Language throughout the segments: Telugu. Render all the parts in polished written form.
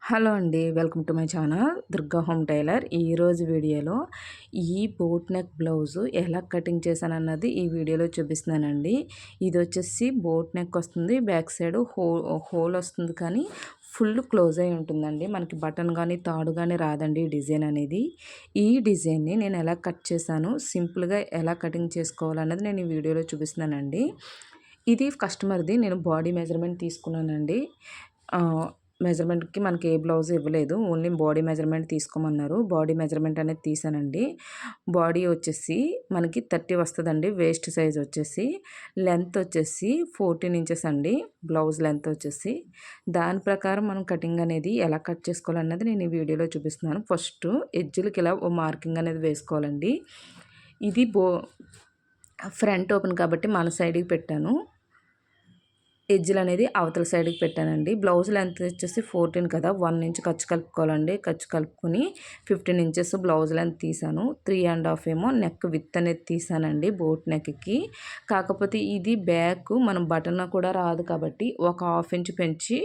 హలో అండి, welcome to my channel Durga home tailor. ఈరోజు వీడియోలో ఈ బోట్ నెక్ బ్లౌజు ఎలా కటింగ్ చేశానన్నది ఈ వీడియోలో చూపిస్తున్నానండి. ఇది వచ్చేసి బోట్ నెక్ వస్తుంది, బ్యాక్ సైడ్ హోల్ వస్తుంది, కానీ ఫుల్ క్లోజ్ అయి ఉంటుందండి. మనకి బటన్ కానీ తాడు కానీ రాదండి ఈ డిజైన్ అనేది. ఈ డిజైన్ని నేను ఎలా కట్ చేశాను, సింపుల్గా ఎలా కటింగ్ చేసుకోవాలన్నది నేను ఈ వీడియోలో చూపిస్తున్నానండి. ఇది కస్టమర్ది, నేను బాడీ మెజర్మెంట్ తీసుకున్నానండి. మెజర్మెంట్కి మనకి ఏ బ్లౌజ్ ఇవ్వలేదు, ఓన్లీ బాడీ మెజర్మెంట్ తీసుకోమన్నారు. బాడీ మెజర్మెంట్ అనేది తీసానండి. బాడీ వచ్చేసి మనకి 30 వస్తుందండి. వేస్ట్ సైజ్ వచ్చేసి, లెంత్ వచ్చేసి 14 ఇంచెస్ అండి. బ్లౌజ్ లెంత్ వచ్చేసి దాని ప్రకారం మనం కటింగ్ అనేది ఎలా కట్ చేసుకోవాలన్నది నేను ఈ వీడియోలో చూపిస్తున్నాను. ఫస్ట్ ఎడ్జ్లకి ఇలా ఓ మార్కింగ్ అనేది వేసుకోవాలండి. ఇది ఫ్రంట్ ఓపెన్ కాబట్టి మన సైడ్కి పెట్టాను, ఎడ్జ్లు అనేది అవతల సైడ్కి పెట్టానండి. బ్లౌజ్ లెంత్ వచ్చేసి 14 కదా, 1 ఇంచ్ ఖర్చు కలుపుకోవాలండి. ఖర్చు కలుపుకొని 15 ఇంచెస్ బ్లౌజ్ లెంత్ తీసాను. 3.5 ఏమో నెక్ విత్ అనేది తీసానండి బోట్ నెక్కి. కాకపోతే ఇది బ్యాక్ మనం బటన్ కూడా రాదు కాబట్టి ఒక 1/2 ఇంచ్ పెంచి,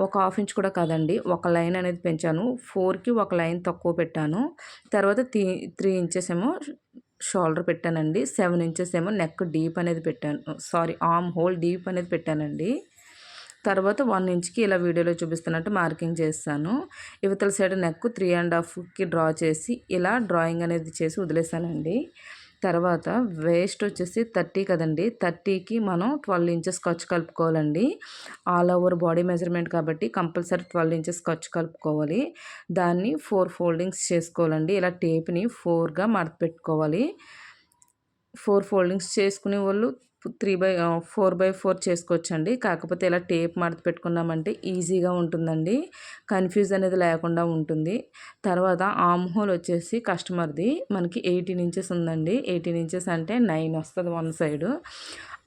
ఒక 1/2 ఇంచ్ కూడా కాదండి, ఒక లైన్ అనేది పెంచాను. 4కి ఒక లైన్ తక్కువ పెట్టాను. తర్వాత 3 ఇంచెస్ ఏమో షోల్డర్ పెట్టానండి. 7 ఇంచెస్ ఏమో నెక్ డీప్ అనేది పెట్టాను, ఆర్మ్ హోల్ డీప్ అనేది పెట్టానండి. తర్వాత 1 ఇంచ్కి ఇలా వీడియోలో చూపిస్తున్నట్టు మార్కింగ్ చేస్తాను. ఇవతల సైడ్ నెక్ 3.5కి డ్రా చేసి ఇలా డ్రాయింగ్ అనేది చేసి వదిలేసానండి. తర్వాత వేస్ట్ వచ్చేసి 30 కదండి, 30కి మనం 12 ఇంచెస్ ఖర్చు కలుపుకోవాలండి. ఆల్ ఓవర్ బాడీ మెజర్మెంట్ కాబట్టి కంపల్సరీ 12 ఇంచెస్ ఖర్చు కలుపుకోవాలి. దాన్ని 4 ఫోల్డింగ్స్ చేసుకోవాలండి. ఇలా టేప్ని 4గా మడత పెట్టుకోవాలి. 4 ఫోల్డింగ్స్ చేసుకునే వాళ్ళు 4/4 చేసుకోవచ్చండి. కాకపోతే ఇలా టేప్ మడత పెట్టుకున్నామంటే ఈజీగా ఉంటుందండి, కన్ఫ్యూజ్ అనేది లేకుండా ఉంటుంది. తర్వాత ఆర్మ్ హోల్ వచ్చేసి కస్టమర్ది మనకి 18 ఇంచెస్ ఉందండి. 18 ఇంచెస్ అంటే 9 వస్తుంది వన్ సైడు.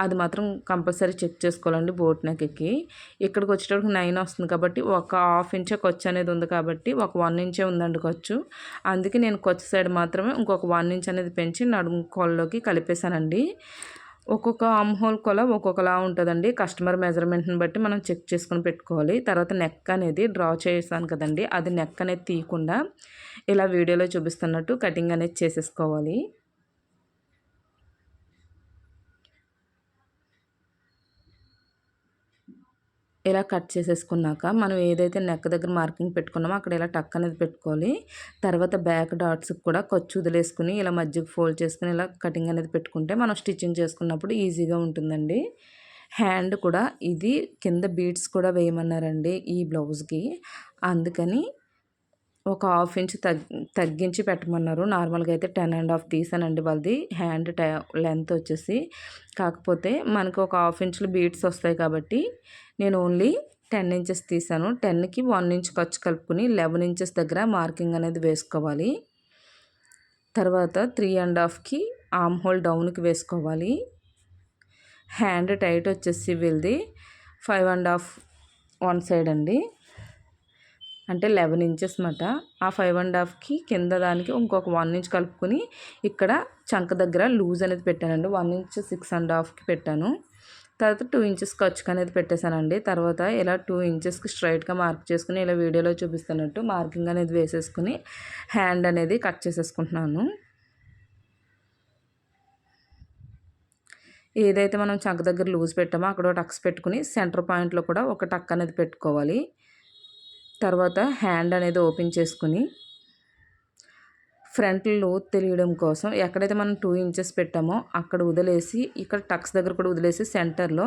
అది మాత్రం కంపల్సరీ చెక్ చేసుకోవాలండి బోట్ నెక్కి. ఇక్కడికి వచ్చేటప్పుడు 9 వస్తుంది కాబట్టి ఒక 1/2 ఇంచే ఖర్చు అనేది ఉంది కాబట్టి ఒక 1 ఇంచే ఉందండి ఖర్చు. అందుకే నేను ఖర్చు సైడ్ మాత్రమే ఇంకొక 1 ఇంచ్ అనేది పెంచి నడుము కోళ్ళలోకి కలిపేశానండి. ఒక్కొక్క ఆర్మ్ హోల్ కొల ఒక్కొక్కలా ఉంటుందండి. కస్టమర్ మెజర్మెంట్ని బట్టి మనం చెక్ చేసుకొని పెట్టుకోవాలి. తర్వాత నెక్ అనేది డ్రా చేసాను కదండి, అది నెక్ అనేది తీయకుండా ఇలా వీడియోలో చూపిస్తున్నట్టు కటింగ్ అనేది చేసేసుకోవాలి. ఇలా కట్ చేసేసుకున్నాక మనం ఏదైతే నెక్ దగ్గర మార్కింగ్ పెట్టుకున్నామో అక్కడ ఇలా టక్ అనేది పెట్టుకోవాలి. తర్వాత బ్యాక్ డాట్స్కి కూడా ఖర్చు వదిలేసుకుని ఇలా మధ్యకి ఫోల్డ్ చేసుకుని ఇలా కటింగ్ అనేది పెట్టుకుంటే మనం స్టిచ్చింగ్ చేసుకున్నప్పుడు ఈజీగా ఉంటుందండి. హ్యాండ్ కూడా ఇది కింద బీడ్స్ కూడా వేయమన్నారండి ఈ బ్లౌజ్కి, అందుకని ఒక 1/2 ఇంచ్ తగ్గించి పెట్టమన్నారు. నార్మల్గా అయితే 10.5 తీసానండి వాళ్ళది హ్యాండ్ లెంత్ వచ్చేసి. కాకపోతే మనకు ఒక 1/2 ఇంచ్లు బీడ్స్ వస్తాయి కాబట్టి నేను ఓన్లీ 10 ఇంచెస్ తీసాను. 10కి 1 ఇంచ్ ఖర్చు కలుపుకుని 11 ఇంచెస్ దగ్గర మార్కింగ్ అనేది వేసుకోవాలి. తర్వాత 3.5కి ఆర్మ్ హోల్ డౌన్కి వేసుకోవాలి. హ్యాండ్ టైట్ వచ్చేసి వీళ్ళది 5.5 వన్ సైడ్ అండి, అంటే 11 ఇంచెస్ మాట. ఆ 5.5కి కింద దానికి ఇంకొక 1 ఇంచ్ కలుపుకొని ఇక్కడ చంక దగ్గర లూజ్ అనేది పెట్టానండి. 1 ఇంచ్ 6.5కి పెట్టాను. తర్వాత 2 ఇంచెస్ ఖర్చుకు అనేది పెట్టేశానండి. తర్వాత ఇలా 2 ఇంచెస్కి స్ట్రైట్గా మార్క్ చేసుకుని ఇలా వీడియోలో చూపిస్తున్నట్టు మార్కింగ్ అనేది వేసేసుకుని హ్యాండ్ అనేది కట్ చేసేసుకుంటున్నాను. ఏదైతే మనం చంక దగ్గర లూజ్ పెట్టామో అక్కడ టక్స్ పెట్టుకుని సెంటర్ పాయింట్లో కూడా ఒక టక్ అనేది పెట్టుకోవాలి. తర్వాత హ్యాండ్ అనేది ఓపెన్ చేసుకుని ఫ్రంట్ లోతు తెలియడం కోసం ఎక్కడైతే మనం 2 ఇంచెస్ పెట్టామో అక్కడ వదిలేసి, ఇక్కడ టక్స్ దగ్గర కూడా వదిలేసి సెంటర్లో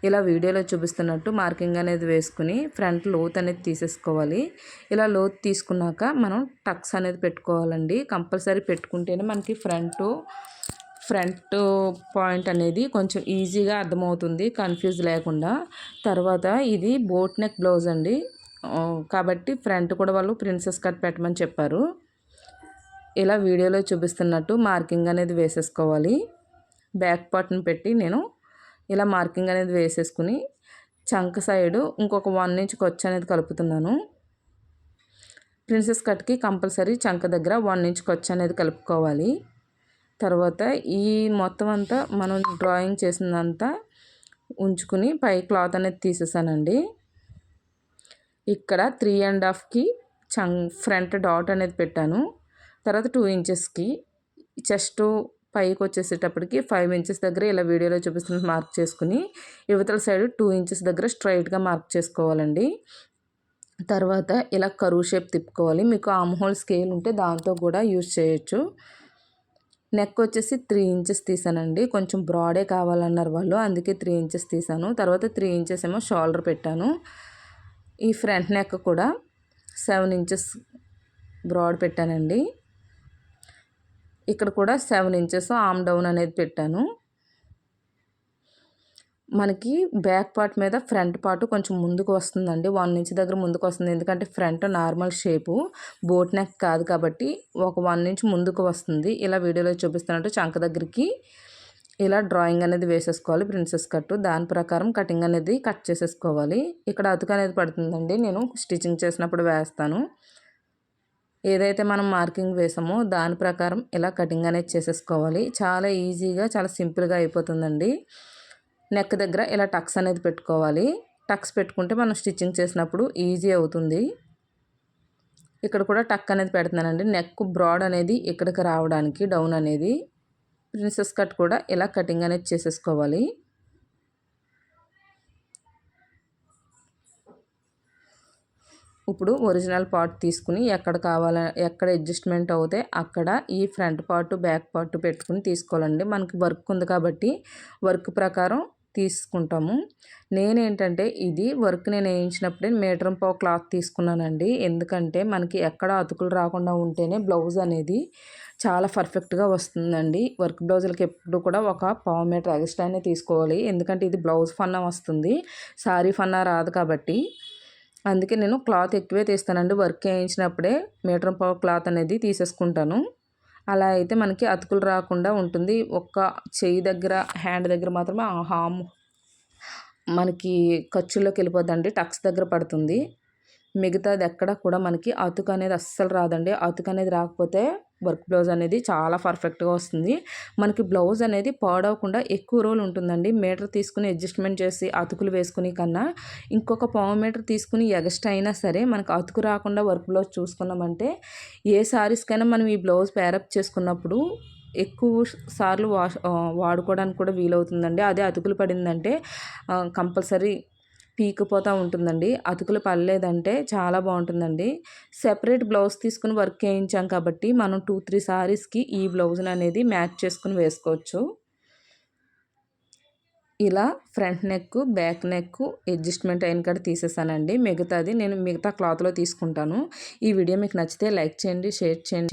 ఇలా వీడియోలో చూపిస్తున్నట్టు మార్కింగ్ అనేది వేసుకుని ఫ్రంట్ లోతు అనేది తీసేసుకోవాలి. ఇలా లోతు తీసుకున్నాక మనం టక్స్ అనేది పెట్టుకోవాలండి. కంపల్సరీ పెట్టుకుంటేనే మనకి ఫ్రంట్ పాయింట్ అనేది కొంచెం ఈజీగా అర్థమవుతుంది, కన్ఫ్యూజ్ లేకుండా. తర్వాత ఇది బోట్ నెక్ బ్లౌజ్ అండి కాబట్టి ఫ్రంట్ కూడా వాళ్ళు ప్రిన్సెస్ కట్ పెట్టమని చెప్పారు. ఇలా వీడియోలో చూపిస్తున్నట్టు మార్కింగ్ అనేది వేసేసుకోవాలి. బ్యాక్ పార్ట్ని పెట్టి నేను ఇలా మార్కింగ్ అనేది వేసేసుకుని చంక సైడు ఇంకొక 1 ఇంచ్ ఖర్చు అనేది కలుపుతున్నాను. ప్రిన్సెస్ కట్కి కంపల్సరీ చంక దగ్గర 1 ఇంచ్ ఖర్చు అనేది కలుపుకోవాలి. తర్వాత ఈ మొత్తం అంతా మనం డ్రాయింగ్ చేసిందంతా ఉంచుకుని పై క్లాత్ అనేది తీసేసానండి. ఇక్కడ 3.5కి ఫ్రంట్ డాట్ అనేది పెట్టాను. తర్వాత 2 ఇంచెస్కి చెస్ట్ పైకి వచ్చేసేటప్పటికి 5 ఇంచెస్ దగ్గర ఇలా వీడియోలో చూపిస్తున్న మార్క్ చేసుకుని యువతల సైడ్ 2 ఇంచెస్ దగ్గర స్ట్రైట్గా మార్క్ చేసుకోవాలండి. తర్వాత ఇలా కరువు షేప్ తిప్పుకోవాలి. మీకు ఆర్మ్ హోల్ స్కేల్ ఉంటే దాంతో కూడా యూజ్ చేయొచ్చు. నెక్ వచ్చేసి 3 ఇంచెస్ తీసానండి. కొంచెం బ్రాడే కావాలన్నారు వాళ్ళు, అందుకే 3 ఇంచెస్ తీసాను. తర్వాత 3 ఇంచెస్ ఏమో షోల్డర్ పెట్టాను. ఈ ఫ్రంట్ నెక్ కూడా 7 ఇంచెస్ బ్రాడ్ పెట్టానండి. ఇక్కడ కూడా 7 ఇంచెస్ ఆర్మ్ డౌన్ అనేది పెట్టాను. మనకి బ్యాక్ పార్ట్ మీద ఫ్రంట్ పార్ట్ కొంచెం ముందుకు వస్తుందండి. 1 ఇంచ్ దగ్గర ముందుకు వస్తుంది. ఎందుకంటే front normal shape, boat neck కాదు కాబట్టి ఒక 1 ఇంచ్ ముందుకు వస్తుంది. ఇలా వీడియోలో చూపిస్తున్నట్టు చంక దగ్గరికి ఇలా డ్రాయింగ్ అనేది వేసేసుకోవాలి, ప్రిన్సెస్ కట్. దాని ప్రకారం కటింగ్ అనేది కట్ చేసేసుకోవాలి. ఇక్కడ అతుకు అనేది పడుతుందండి, నేను స్టిచ్చింగ్ చేసినప్పుడు వేస్తాను. ఏదైతే మనం మార్కింగ్ వేసామో దాని ప్రకారం ఇలా కటింగ్ అనేది చేసేసుకోవాలి. చాలా ఈజీగా, చాలా సింపుల్గా అయిపోతుందండి. నెక్ దగ్గర ఇలా టక్స్ అనేది పెట్టుకోవాలి. టక్స్ పెట్టుకుంటే మనం స్టిచ్చింగ్ చేసినప్పుడు ఈజీ అవుతుంది. ఇక్కడ కూడా టక్ అనేది పెడుతున్నానండి, నెక్ బ్రాడ్ అనేది ఇక్కడికి రావడానికి, డౌన్ అనేది. ప్రిన్సెస్ కట్ కూడా ఇలా కటింగ్ అనేది చేసేసుకోవాలి. ఇప్పుడు ఒరిజినల్ పార్ట్ తీసుకుని ఎక్కడ అడ్జస్ట్మెంట్ అవుతే అక్కడ ఈ ఫ్రంట్ పార్ట్ బ్యాక్ పార్ట్ పెట్టుకుని తీసుకోవాలండి. మనకి వర్క్ ఉంది కాబట్టి వర్క్ ప్రకారం తీసుకుంటాము. నేనేంటంటే ఇది వర్క్ నేను వేయించినప్పుడే 1.5 మీటర్ క్లాత్ తీసుకున్నానండి. ఎందుకంటే మనకి ఎక్కడ అతుకులు రాకుండా ఉంటేనే బ్లౌజ్ అనేది చాలా పర్ఫెక్ట్గా వస్తుందండి. వర్క్ బ్లౌజులకి ఎప్పుడు కూడా ఒక 1/4 మీటర్ ఎక్స్ట్రానే తీసుకోవాలి. ఎందుకంటే ఇది బ్లౌజ్ ఫన్నా వస్తుంది, సారీ ఫన్నా రాదు కాబట్టి. అందుకే నేను క్లాత్ ఎక్కువే తీస్తానండి. వర్క్ వేయించినప్పుడే 1.5 మీటర్ క్లాత్ అనేది తీసేసుకుంటాను. అలా అయితే మనకి అతుకులు రాకుండా ఉంటుంది. ఒక్క చెయ్యి దగ్గర, హ్యాండ్ దగ్గర మాత్రమే మనకి ఖర్చుల్లోకి వెళ్ళిపోద్దండి, టక్స్ దగ్గర పడుతుంది. మిగతాది ఎక్కడ కూడా మనకి అతుకు అనేది అస్సలు రాదండి. అతుకు అనేది రాకపోతే వర్క్ బ్లౌజ్ అనేది చాలా పర్ఫెక్ట్గా వస్తుంది. మనకి బ్లౌజ్ అనేది పాడవకుండా ఎక్కువ రోజులు ఉంటుందండి. మీటర్ తీసుకుని అడ్జస్ట్మెంట్ చేసి అతుకులు వేసుకుని కన్నా ఇంకొక 1/4 మీటర్ తీసుకుని ఎగస్ట్రా అయినా సరే మనకు అతుకు రాకుండా వర్క్ బ్లౌజ్ చూసుకున్నామంటే ఏ సారీస్కైనా మనం ఈ బ్లౌజ్ పేరప్ చేసుకున్నప్పుడు ఎక్కువ సార్లు వాడుకోవడానికి కూడా వీలవుతుందండి. అదే అతుకులు పడిందంటే కంపల్సరీ పీకిపోతూ ఉంటుందండి. అతుకులు పడలేదంటే చాలా బాగుంటుందండి. సెపరేట్ బ్లౌజ్ తీసుకుని వర్క్ వేయించాం కాబట్టి మనం 2-3 సారీస్కి ఈ బ్లౌజ్ని అనేది మ్యాచ్ చేసుకుని వేసుకోవచ్చు. ఇలా front neck, back neck adjustment అయిన కాడ తీసేసానండి. మిగతాది నేను మిగతా క్లాత్లో తీసుకుంటాను. ఈ వీడియో మీకు నచ్చితే లైక్ చేయండి, షేర్ చేయండి.